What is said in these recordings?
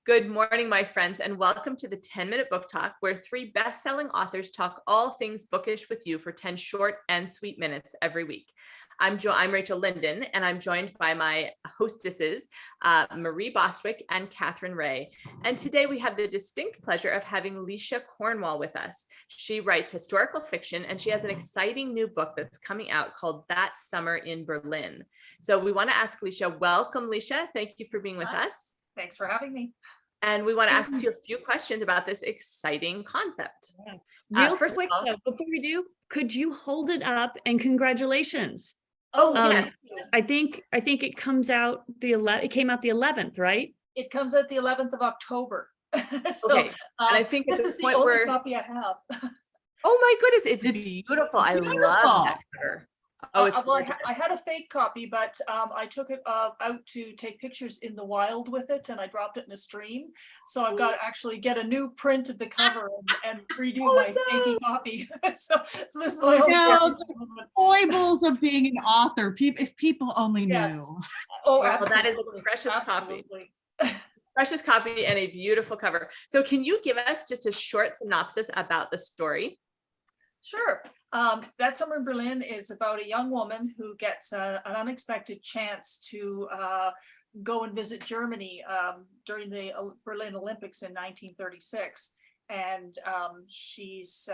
Good morning, my friends, and welcome to the 10-Minute Book Talk, where three best-selling authors talk all things bookish with you for 10 short and sweet minutes every week. I'm Rachel Linden, and I'm joined by my hostesses, Marie Bostwick and Katherine Reay. And today we have the distinct pleasure of having Lecia Cornwall with us. She writes historical fiction, and she has an exciting new book that's coming out called That Summer in Berlin. So we want to ask Lecia, welcome, Lecia. Thank you for being with us. Thanks for having me. And we want to ask you a few questions about this exciting concept. Real first quick, of all, though, before we do, could you hold it up and congratulations? yes. I think it comes out it came out the 11th, right? It comes out the 11th of October. So Okay. And I think this is the only copy I have. Oh my goodness, it's beautiful. I love that cover. Oh, it's well, I had a fake copy, but I took it out to take pictures in the wild with it, and I dropped it in a stream. So I've got to actually get a new print of the cover and redo my fakey copy. so this is the foibles of being an author. If people only knew. Yes. Oh, well, absolutely. that is a precious Absolutely. copy. Precious copy and a beautiful cover. So can you give us just a short synopsis about the story? Sure. That Summer in Berlin is about a young woman who gets an unexpected chance to go and visit Germany during the Berlin Olympics in 1936, and she's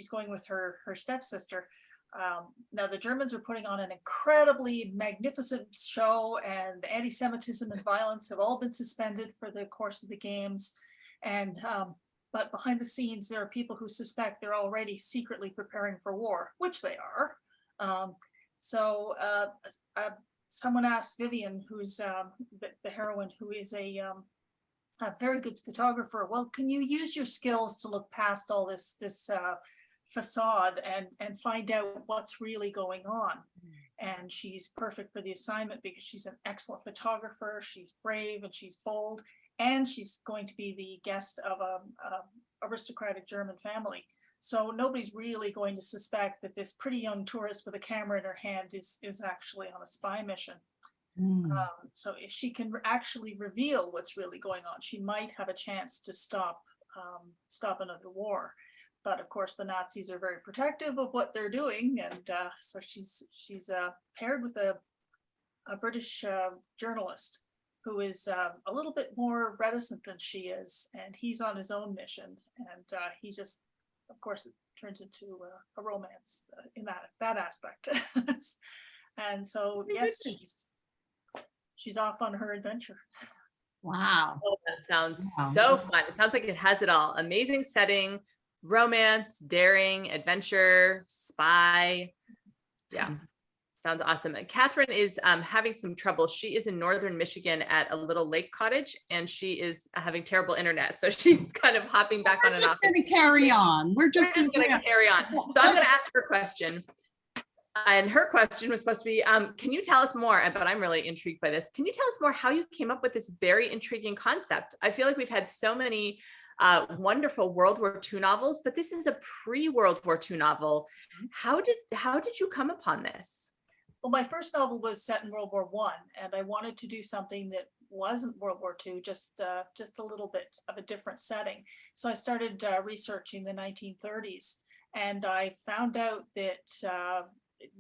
going with her stepsister. Now the Germans are putting on an incredibly magnificent show, and anti-Semitism and violence have all been suspended for the course of the games, and but behind the scenes, there are people who suspect they're already secretly preparing for war, which they are. Someone asked Viviane, who's the heroine, who is a very good photographer, well, can you use your skills to look past all this facade and find out what's really going on? And she's perfect for the assignment because she's an excellent photographer, she's brave and she's bold, and she's going to be the guest of a aristocratic German family. So nobody's really going to suspect that this pretty young tourist with a camera in her hand is actually on a spy mission. So if she can actually reveal what's really going on, she might have a chance to stop another war. But of course, the Nazis are very protective of what they're doing, and so she's paired with a British journalist who is a little bit more reticent than she is, and he's on his own mission, and he just, of course, it turns into a romance in that aspect. And so yes, she's off on her adventure. Wow. Oh, that sounds so fun. It sounds like it has it all. Amazing setting, romance, daring, adventure, spy. Yeah. Sounds awesome. And Katherine is having some trouble. She is in northern Michigan at a little lake cottage, and she is having terrible internet. So she's kind of hopping back on and off. We're just going to carry on. We're just going to carry on. So I'm going to ask her a question. And her question was supposed to be, can you tell us more, but I'm really intrigued by this. Can you tell us more how you came up with this very intriguing concept? I feel like we've had so many wonderful World War II novels, but this is a pre-World War II novel. How did you come upon this? Well, my first novel was set in World War I, and I wanted to do something that wasn't World War II, just a little bit of a different setting. So I started researching the 1930s, and I found out that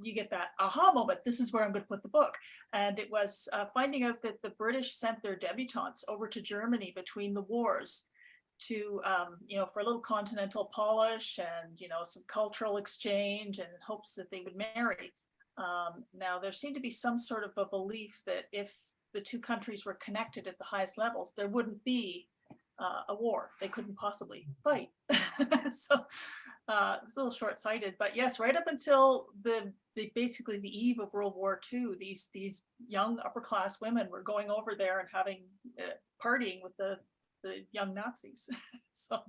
you get that aha moment, this is where I'm going to put the book. And it was finding out that the British sent their debutantes over to Germany between the wars to, for a little continental polish and, some cultural exchange, and in hopes that they would marry. Now, there seemed to be some sort of a belief that if the two countries were connected at the highest levels, there wouldn't be a war. They couldn't possibly fight. So it was a little short-sighted. But yes, right up until basically the eve of World War II, these young upper-class women were going over there and having partying with the young Nazis. So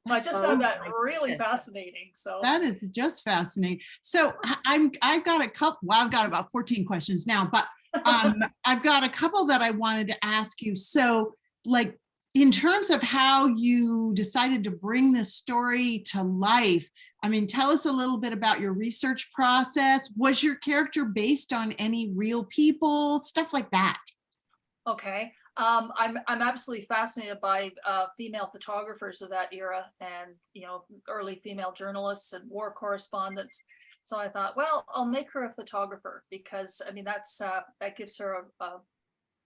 I just found that really fascinating. So that is just fascinating. So I've got a couple. Well, I've got about 14 questions now, but I've got a couple that I wanted to ask you. So, like, in terms of how you decided to bring this story to life, I mean, tell us a little bit about your research process. Was your character based on any real people? Stuff like that. Okay. I'm absolutely fascinated by female photographers of that era, and early female journalists and war correspondents. So I thought, well, I'll make her a photographer, because I mean that gives her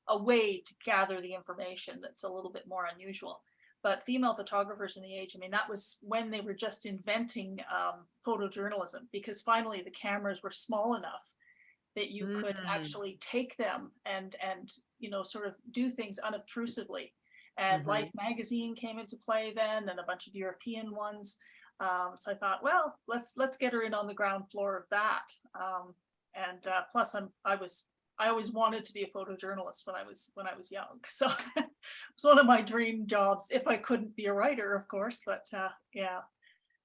a way to gather the information that's a little bit more unusual. But female photographers in the age, I mean, that was when they were just inventing photojournalism, because finally the cameras were small enough that you could actually take them and sort of do things unobtrusively. And Life magazine came into play then, and a bunch of European ones. So I thought, well, let's get her in on the ground floor of that. Plus I always wanted to be a photojournalist when I was young. So it was one of my dream jobs, if I couldn't be a writer, of course. But yeah,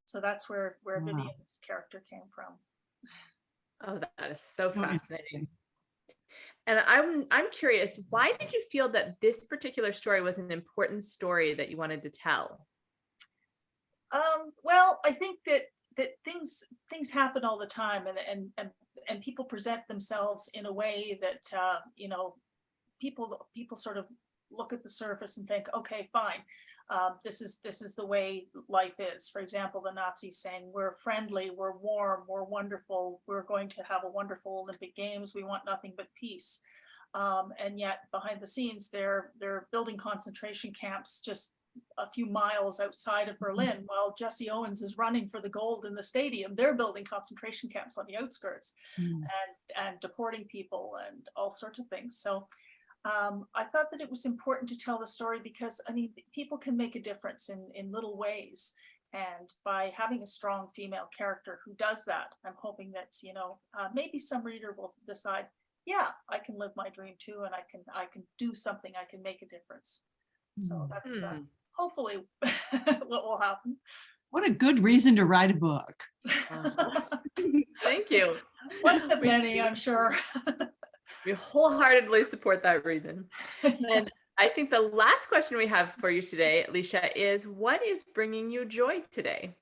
so that's where Viviane's character came from. Oh, that is so So fascinating. And I'm curious, why did you feel that this particular story was an important story that you wanted to tell? Well, I think that things happen all the time, and people present themselves in a way that people sort of look at the surface and think, okay, fine, this is the way life is. For example, the Nazis saying, we're friendly, we're warm, we're wonderful, we're going to have a wonderful Olympic Games, we want nothing but peace. And yet behind the scenes, they're building concentration camps just a few miles outside of Berlin, while Jesse Owens is running for the gold in the stadium. They're building concentration camps on the outskirts and deporting people and all sorts of things. So I thought that it was important to tell the story, because I mean, people can make a difference in little ways. And by having a strong female character who does that, I'm hoping that, maybe some reader will decide, yeah, I can live my dream too, and I can do something, I can make a difference. So that's hopefully what will happen. What a good reason to write a book. Thank you. One of the many, I'm sure. We wholeheartedly support that reason. And I think the last question we have for you today, Lecia, is what is bringing you joy today?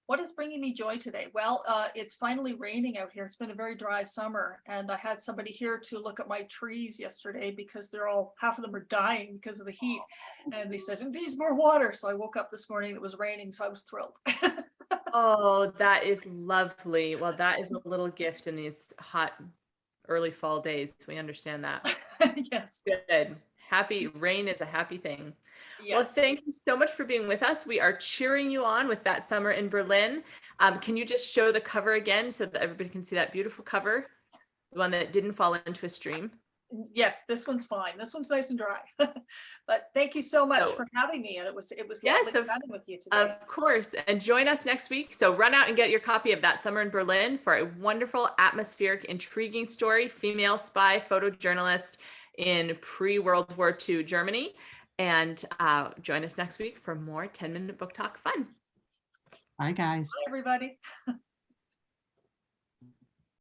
What is bringing me joy today? Well, it's finally raining out here. It's been a very dry summer, and I had somebody here to look at my trees yesterday, because half of them are dying because of the heat. And they said, it needs more water. So I woke up this morning, it was raining, so I was thrilled. Oh, that is lovely. Well, that is a little gift in these hot early fall days. We understand that. Yes. Good. Happy rain is a happy thing. Yes. Well, thank you so much for being with us. We are cheering you on with That Summer in Berlin. Can you just show the cover again so that everybody can see that beautiful cover? The one that didn't fall into a stream. Yes, this one's fine. This one's nice and dry. But thank you so much for having me. And it was lovely chatting with you today. Of course. And join us next week. So run out and get your copy of That Summer in Berlin for a wonderful, atmospheric, intriguing story, female spy photojournalist in pre-World War II Germany. And join us next week for more 10-minute book talk fun. Bye, guys. Bye, everybody.